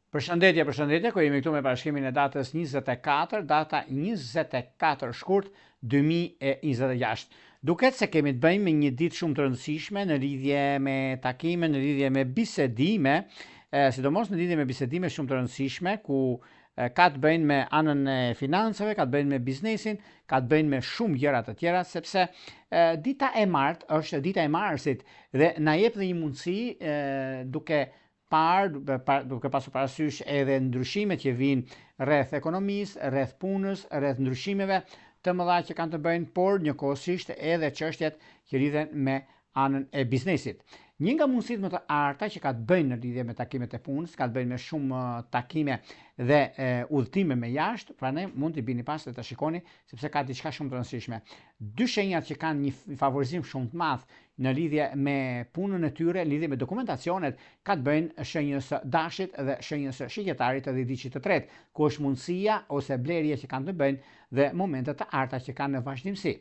Përshëndetje, ku jemi këtu me parashikimin e datës 24, data 24 shkurt 2026. Duket se kemi të bëjmë me një ditë shumë të rëndësishme në lidhje me takime, në lidhje me bisedime, sidomos në lidhje me bisedime shumë të rëndësishme, ku ka të bëjnë me anën e financave, ka të bëjnë me biznesin, ka të bëjnë me shumë gjëra të tjera, sepse dita e martë është dita e marsit dhe na jep dhe një mundësi duke pasur parasysh edhe ndryshimet që vinë rreth ekonomisë, rreth punës, rreth ndryshimeve të mëdha që kanë të bëjnë, por njëkohësisht edhe çështjet që lidhen me anën e biznesit. Një nga mundësitë më të arta që ka të bëjnë në lidhje me takimet e punës, ka të bëjnë me shumë takime dhe udhëtime me jashtë, pra ne mund t'i bini pas dhe të shikoni, sepse ka diçka shumë të rëndësishme. Dy shenjat që kanë një favorizim shumë të madh në lidhje me punën e tyre, lidhje me dokumentacionet, ka të bëjnë shenjës dashit dhe shenjës shikjetarit edhe diçit të tretë, ku është mundësia ose blerje që kanë të bëjnë dhe momentet të arta që kanë në vazhdimsi.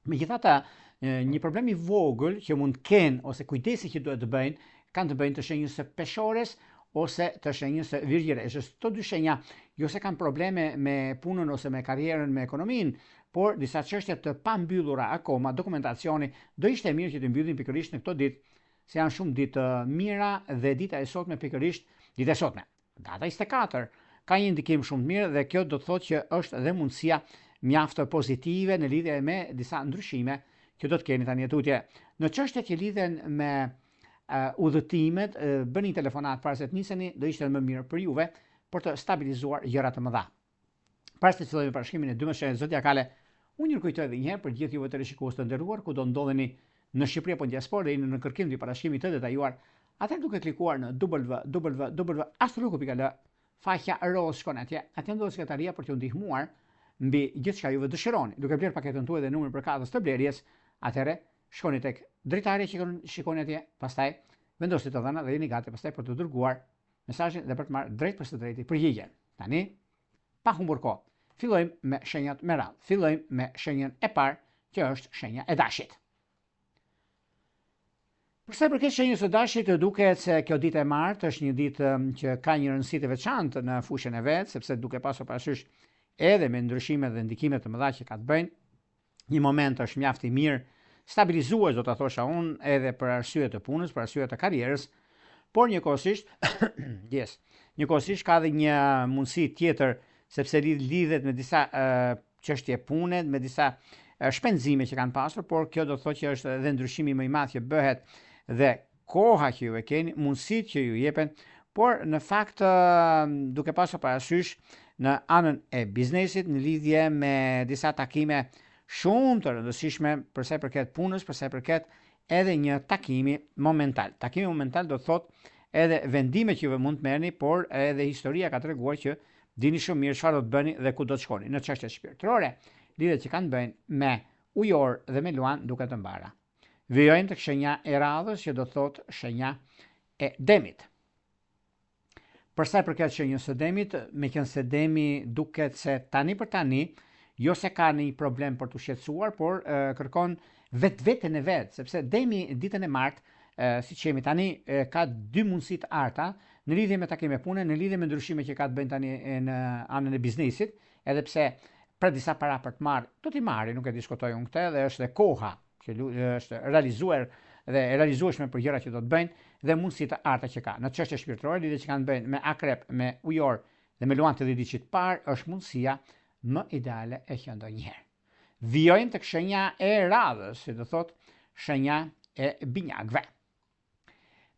Megjithatë, një problem i vogël që mund kenë ose kujdesi që duhet të bëjnë, kanë të bëjnë të shenjës së peshores ose të shenjës së virgjëreshës. Këto dy shenja jo se kanë probleme me punën ose me karrierën, me ekonominë, por disa çështje të pambyllura akoma, dokumentacioni, do ishte mirë që të mbyllin pikërisht në këto ditë, se janë shumë ditë mira dhe dita e sotme pikërisht dita e sotme. Data 24 ka një ndikim shumë të mirë dhe kjo do të thotë që është edhe mundësia mjaft pozitive në lidhje me disa ndryshime që do të keni tani tutje. Në çështjet që lidhen me udhëtimet, bëni telefonat para se të niseni, do ishte më mirë për juve për të stabilizuar gjëra të mëdha. Para se të fillojmë parashikimin e 12 shenjave zodiakale, unë ju kujtoj edhe një herë për gjithë juve të rishikues të nderuar, ku do ndodheni në Shqipëri apo në diasporë, jeni në kërkim të parashikimit të detajuar, atëherë duke klikuar në www.astrologo.al, faqja roz shkon atje, atje ndodhet sekretaria për t'ju ndihmuar mbi gjithçka juve dëshironi. Duke bler paketën tuaj dhe numrin për kadrës të blerjes, atëherë shkoni tek drejtarja që shikoni atje, pastaj vendosni të dhëna dhe jeni gati pastaj për të dërguar mesazhin dhe për të marrë drejt për së drejti përgjigjen. Tani, pa humbur kohë, fillojmë me shenjat me radhë. Fillojmë me shenjën e parë, që është shenja e dashit. Për sa i përket shenjës së dashit, duket se kjo ditë e martë është një ditë që ka një rëndësi të veçantë në fushën e vet, sepse duke pasur parasysh edhe me ndryshimet dhe ndikimet të mëdha që ka të bëjnë, një moment është mjaft i mirë, stabilizues do ta thosha unë, edhe për arsye të punës, për arsye të karrierës, por njëkohësisht, njëkohësisht ka edhe një mundësi tjetër, sepse lidhet me disa çështje pune, me disa shpenzime që kanë pasur, por kjo do të thotë që është edhe ndryshimi më i madh që bëhet dhe koha që ju e keni, mundësitë që ju jepen, por në fakt duke pasur parasysh në anën e biznesit, në lidhje me disa takime shumë të rëndësishme për sa i përket punës, për sa i përket edhe një takimi momental. Takimi momental do të thotë edhe vendime që juve mund të merrni, por edhe historia ka treguar që dini shumë mirë çfarë do të bëni dhe ku do të shkoni. Në çështje shpirtërore, lidhet që kanë të bëjnë me ujor dhe me luan duke të mbara. Vijojmë tek shenja e radhës, që do të thotë shenja e demit. Për sa i përket shenjës së demit, meqense demi duket se tani për tani, jo se ka një problem për të shqetësuar, por kërkon vetveten e vet, sepse demi ditën e martë, siç jemi tani, ka dy mundësi të arta në lidhje me takime pune, në lidhje me ndryshime që ka të bëjnë tani në anën e biznesit, edhe pse për disa para për të marrë, do t'i marrë, nuk e diskutoj unë këtë, dhe është dhe koha që është realizuar dhe e realizueshme për gjëra që do të bëjnë dhe mundësitë të arta që ka. Në çështje shpirtërore, lidhje që kanë të bëjnë me akrep, me ujor dhe me luan të dhëdiçit parë, është mundësia më ideale e që ndonjëherë. Vijojmë tek shenja e radhës, si do thotë shenja e binjakëve.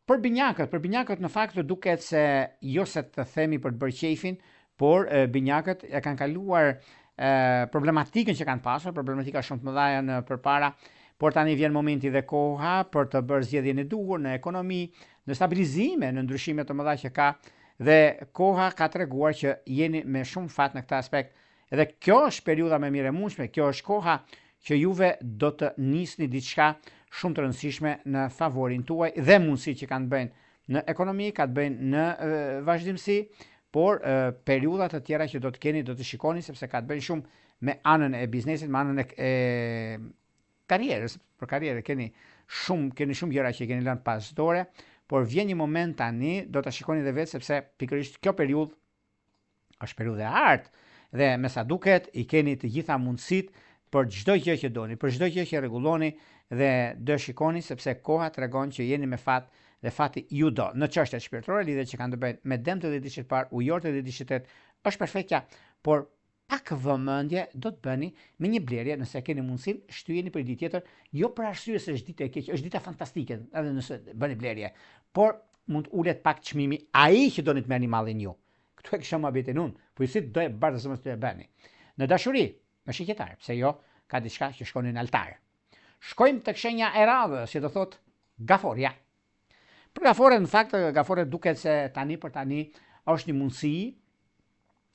Për binjakët në fakt duket se jo se të themi për të bërë qejfin, por binjakët e kanë kaluar problematikën që kanë pasur, problematika shumë të mëdha në përpara, por tani vjen momenti dhe koha për të bërë zgjedhjen e duhur në ekonomi, në stabilizime, në ndryshime të mëdha që ka, dhe koha ka treguar që jeni me shumë fat në këtë aspekt. Edhe kjo është periudha më mirë e mundshme, kjo është koha që juve do të nisni diçka shumë të rëndësishme në favorin tuaj dhe mundësitë që kanë të bëjnë në ekonomi, ka të bëjnë në vazhdimsi, por periudha të tjera që do të keni, do të shikoni, sepse ka të bëjnë shumë me anën e biznesit, me anën e karrierës. Për karrierë keni shumë gjëra që keni lënë pas dore, por vjen një moment tani, do ta shikoni edhe vetë sepse pikërisht kjo periudhë është periudhë e artë dhe me sa duket i keni të gjitha mundësitë për çdo gjë që doni, për çdo gjë që rregulloni dhe do shikoni sepse koha tregon që jeni me fat dhe fati ju do. Në çështjet shpirtërore lidhje që kanë të bëjnë me dëmtë dhe diçit parë, ujorët dhe diçit është perfektja, por pak vëmendje do të bëni me një blerje nëse keni mundësinë, shtyheni për ditë tjetër, jo për arsye se është ditë e keq, është ditë fantastike, edhe nëse bëni blerje, por mund ulet pak çmimi ai që doni të merrni mallin ju. Këtu e kisha mohabetin unë, po si do e bardhë se mos të e bëni. Në dashuri, me shqiptar, pse jo, ka diçka që shkon në altar. Shkojmë tek shenja e radhës, që do thot gaforja. Për gaforën, në fakt, gaforët duket se tani për tani është një mundësi,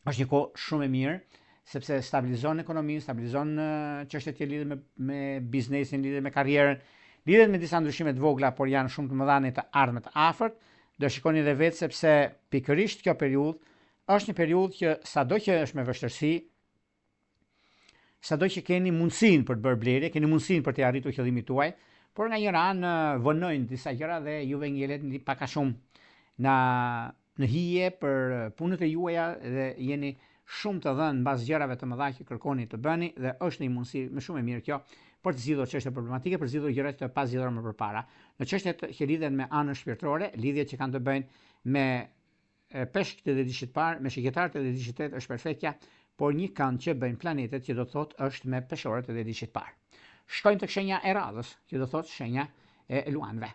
është një kohë shumë e mirë, sepse stabilizon ekonominë, stabilizon çështjet që lidhen me biznesin, lidhen me karrierën, lidhen me disa ndryshime të vogla, por janë shumë të mëdha në të ardhmen të afërt. Do shikoni edhe vetë sepse pikërisht kjo periudhë është një periudhë që sado që është me vështirësi, sado që keni mundësinë për të bërë blerje, keni mundësinë për të arritur qëllimin tuaj, por nga njëra anë vonojnë disa gjëra dhe juve ngjelet pak a shumë në hije për punët e juaja dhe jeni shumë të dhënë mbas gjërave të mëdha që kërkoni të bëni dhe është një mundësi më shumë e mirë kjo për të zgjidhur çështje problematike, për të zgjidhur gjëra të pazgjidhura më përpara. Në çështjet që lidhen me anën shpirtërore, lidhjet që kanë të bëjnë me peshkët dhe diçit parë, me shigjetarët dhe diçit është perfektja, por një kanë që bëjnë planetet që do të thotë është me peshorët dhe diçit parë. Shkojmë tek shenja e radhës, që do thotë shenja e luanëve.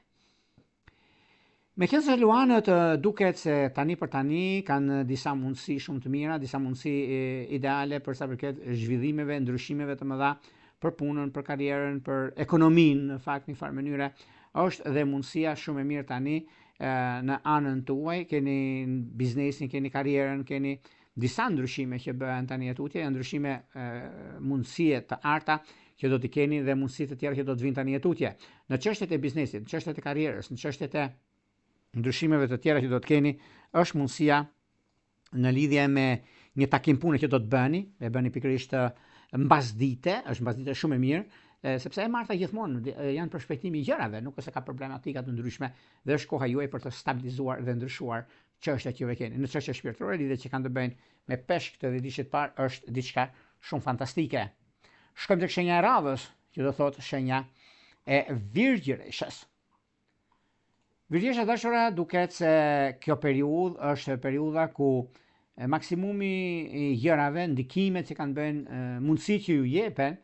Meqenëse luanët duket se tani për tani kanë disa mundësi shumë të mira, disa mundësi ideale për sa përket zhvillimeve, ndryshimeve të mëdha për punën, për karrierën, për ekonominë, në fakt në farë mënyre, është dhe mundësia shumë e mirë tani në anën tuaj, keni biznesin, keni karrierën, keni disa ndryshime që bëhen tani jetutje, ndryshime mundësie të arta që do t'i keni dhe mundësi të tjera që do të vinë tani jetutje. Në çështjet e biznesit, në çështjet e karrierës, në çështjet e ndryshimeve të tjera që do të keni, është mundësia në lidhje me një takim pune që do të bëni, e bëni pikërisht mbasdite, është mbasdite shumë e mirë, sepse e marta gjithmonë janë përshpejtimi i gjërave, nuk është se ka problematika të ndryshme dhe është koha juaj për të stabilizuar dhe ndryshuar çështjet që ju keni. Në çështje shpirtërore, lidhjet që kanë të bëjnë me peshkët dhe diçit parë është diçka shumë fantastike. Shkojmë tek shenja e radhës, që do thotë shenja e virgjëreshës. Virgjëresha dashura duket se kjo periudhë është periudha ku maksimumi i gjërave, ndikimet që kanë bënë, mundësitë që ju jepen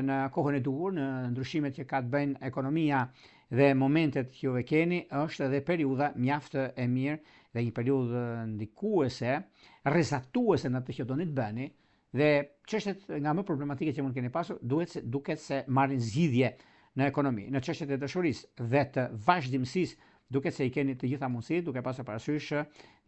në kohën e duhur, në ndryshimet që ka të bëjnë ekonomia dhe momentet që ju keni, është edhe periudha mjaft e mirë dhe një periudhë ndikuese, rrezatuese në atë që doni të bëni dhe çështjet nga më problematike që mund keni pasur duket se marrin zgjidhje në ekonomi, në çështjet e dashurisë dhe të vazhdimësisë. Duket se i keni të gjitha mundësitë, duke pasur parasysh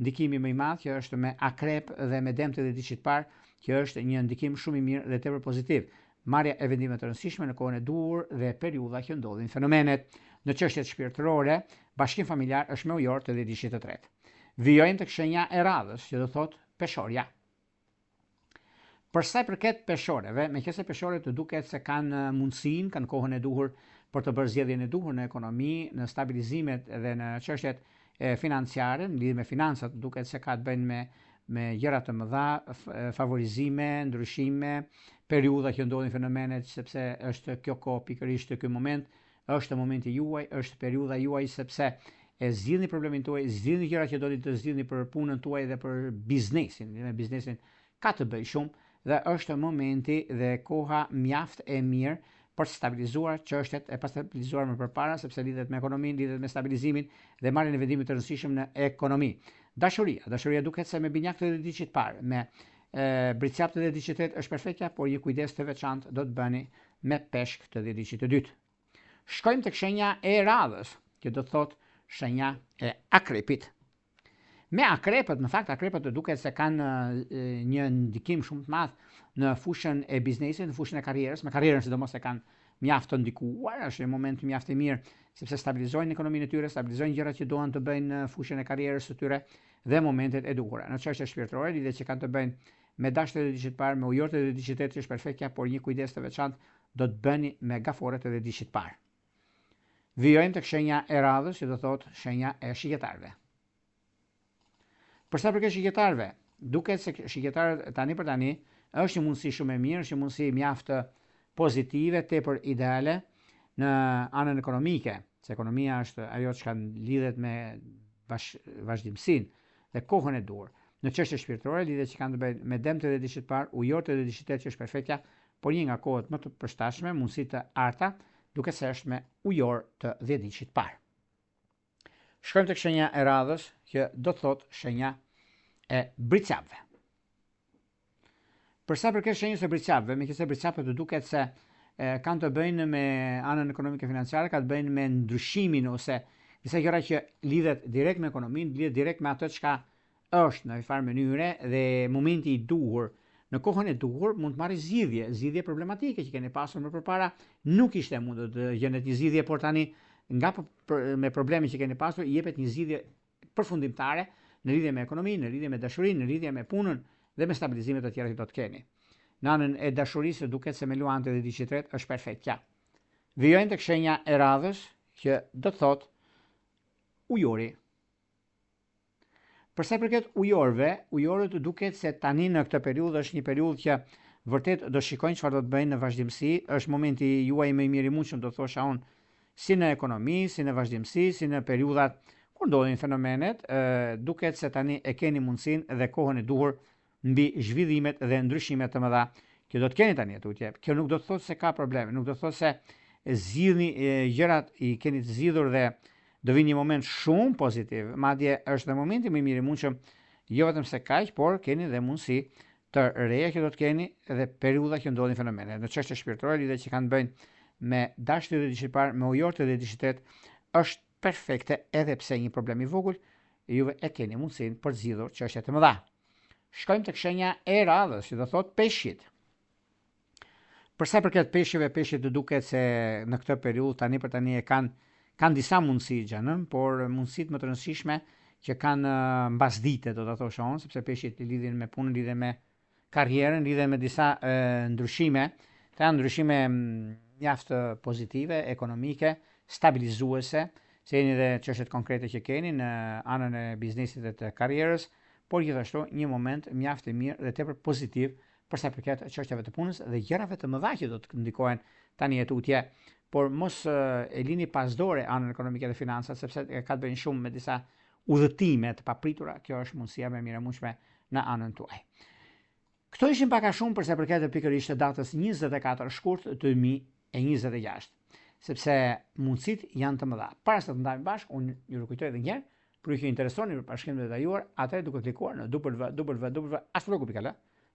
ndikimi më i madh që është me akrep dhe me dëmtë dhe diçit parë, që është një ndikim shumë i mirë dhe tepër pozitiv. Marrja e vendimeve të rëndësishme në kohën e duhur dhe periudha që ndodhin fenomenet. Në çështjet shpirtërore, bashkim familjar është me ujor të diçit të tretë. Vijojmë tek shenja e radhës, që do thotë peshorja. Për sa i përket peshoreve, meqenëse peshorët duket se kanë mundësinë, kanë kohën e duhur për të bërë zgjedhjen e duhur në ekonomi, në stabilizimet dhe në çështjet financiare, në lidhje me financat, duket se ka të bëjnë me gjëra të mëdha, favorizime, ndryshime, periudha që ndodhin fenomenet, sepse është kjo kohë pikërisht ky moment, është momenti juaj, është periudha juaj sepse e zgjidhni problemin tuaj, zgjidhni gjërat që doni të zgjidhni për punën tuaj dhe për biznesin. Me biznesin ka të bëjë shumë dhe është momenti dhe koha mjaft e mirë për të stabilizuar çështjet e pastabilizuar më përpara, sepse lidhet me ekonominë, lidhet me stabilizimin dhe marrjen e vendimeve të rëndësishëm në ekonomi. Dashuria duket se me binjakët dhe diçit parë, me bricjapët dhe diçit tretë është perfektja, por një kujdes të veçantë do të bëni me peshkët dhe diçit të dytë. Shkojmë tek shenja e radhës, që do të thotë shenja e akrepit. Me akrepët, në fakt akrepët duket se kanë një ndikim shumë të madh në fushën e biznesit, në fushën e karrierës, me karrierën sidomos e kanë mjaft të ndikuar, është një moment mjaft i mirë sepse stabilizojnë ekonominë e tyre, stabilizojnë gjërat që duan të bëjnë në fushën e karrierës së tyre dhe momentet e duhura. Në çështje shpirtërore, lidhjet që kanë të bëjnë me dashjet e diçit parë, me ujorët e diçit tretë është perfektja, por një kujdes të veçantë do të bëni me gaforët e diçit parë. Vijojmë tek shenja e radhës, që do thotë shenja e shiketarëve. Për sa përket shiketarëve, duket se shiketarët tani për tani është një mundësi shumë e mirë, është një mundësi mjaft pozitive, tepër ideale në anën ekonomike, se ekonomia është ajo që lidhet me vazhdimsinë dhe kohën e duhur. Në çështje shpirtërore, lidhet që kanë të bëjnë me dëmtë dhe dishit parë, ujorët dhe dishitet që është perfektja, por një nga kohët më të përshtatshme, mundësi të arta, duke se është me ujor të dhjetëdhjetit parë. Shkojmë tek shenja e radhës, që do të thotë shenja e bricapëve. Për sa përket shenjës së bricapëve, meqenëse bricapët të duket se kanë të bëjnë me anën ekonomike financiare, kanë të bëjnë me ndryshimin ose disa gjëra që lidhet direkt me ekonominë, lidhet direkt me atë çka është në një farë mënyre dhe momenti i duhur. Në kohën e duhur mund të marrë zgjidhje problematike që keni pasur më përpara, nuk ishte mund të gjenet një zgjidhje, por tani nga me problemi që keni pasur i jepet një zgjidhje përfundimtare në lidhje me ekonominë, në lidhje me dashurinë, në lidhje me punën dhe me stabilizimet të tjera që do të keni. Në anën e dashurisë duket se me luante dhe diqitret është perfektja. Vijojmë tek shenja e radhës, që do të thotë ujori. Për sa përket ujorët duket se tani në këtë periudhë është një periudhë që vërtet do shikojnë çfarë do të bëjnë në vazhdimsi, është momenti juaj më i mirë i mundshëm, do thosha unë, si në ekonomi, si në vazhdimsi, si në periudhat kur ndodhin fenomenet, duket se tani e keni mundësinë dhe kohën e duhur mbi zhvillimet dhe ndryshimet të mëdha që do të keni tani atje. Kjo nuk do të thotë se ka probleme, nuk do të thotë se zgjidhni gjërat i keni të zgjidhur dhe do vinë një moment shumë pozitiv, madje është dhe momenti më i mirë i mundshëm, jo vetëm se kaq, por keni dhe mundësi të reja që do të keni dhe periudha që ndodhin fenomene. Në çështje shpirtërore, lidhje që kanë bëjnë me dashuri dhe dishit parë, me ujorët dhe dishitet, është perfekte edhe pse një problem i vogël, juve e keni mundësinë për të zgjidhur çështje të mëdha. Shkojmë tek shenja e radhës, që do thotë peshqit. Për sa përket peshqive, peshqit duket se në këtë periudhë tani për tani e kanë disa mundësi gjënën, por mundësitë më të rëndësishme që kanë mbasdite, do ta thosha unë, sepse peshqit lidhen me punën, lidhen me karrierën, lidhen me disa ndryshime, të janë ndryshime mjaft pozitive, ekonomike, stabilizuese, se jeni dhe çështjet konkrete që keni në anën e biznesit dhe të karrierës, por gjithashtu një moment mjaft i mirë dhe tepër pozitiv për sa përket çështjeve të punës dhe gjërave të mëdha që do të ndikojnë tani tutje, por mos e lini pas dore anën ekonomike dhe finansat, sepse ka të bëjnë shumë me disa udhëtime të papritura. Kjo është mundësia më e mirë e mundshme në anën tuaj. Këto ishin pak a shumë për sa përket pikërisht datës 24 shkurt 2026, sepse mundësitë janë të mëdha. Para se të ndajmë bashkë, unë ju rikujtoj edhe një herë, për ju që interesoni për bashkimin e detajuar, atëherë duke klikuar në www.astrologu.al,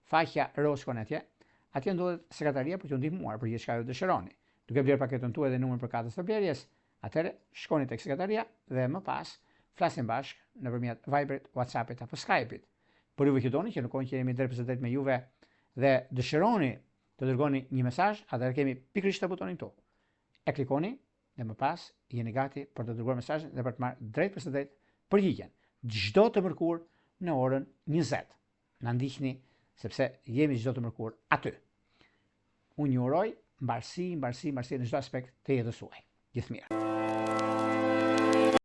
faqja Roskon atje ndodhet sekretaria për t'ju ndihmuar për gjithçka ju dëshironi. Duke blerë paketën tuaj dhe numrin për katës së blerjes, atëherë shkoni tek sekretaria dhe më pas flasim bashkë nëpërmjet Viberit, WhatsAppit apo Skype-it. Por juve që doni që në kohën që jemi drejt me juve dhe dëshironi të dërgoni një mesazh, atëherë kemi pikërisht të butonin këtu. E klikoni dhe më pas jeni gati për të dërguar mesazhin dhe për të marrë drejt përgjigjen çdo të mërkur në orën 20. Na ndiqni sepse jemi çdo të mërkur aty. Unë ju uroj mbarësi në çdo aspekt të jetës suaj. Gjithë mirë.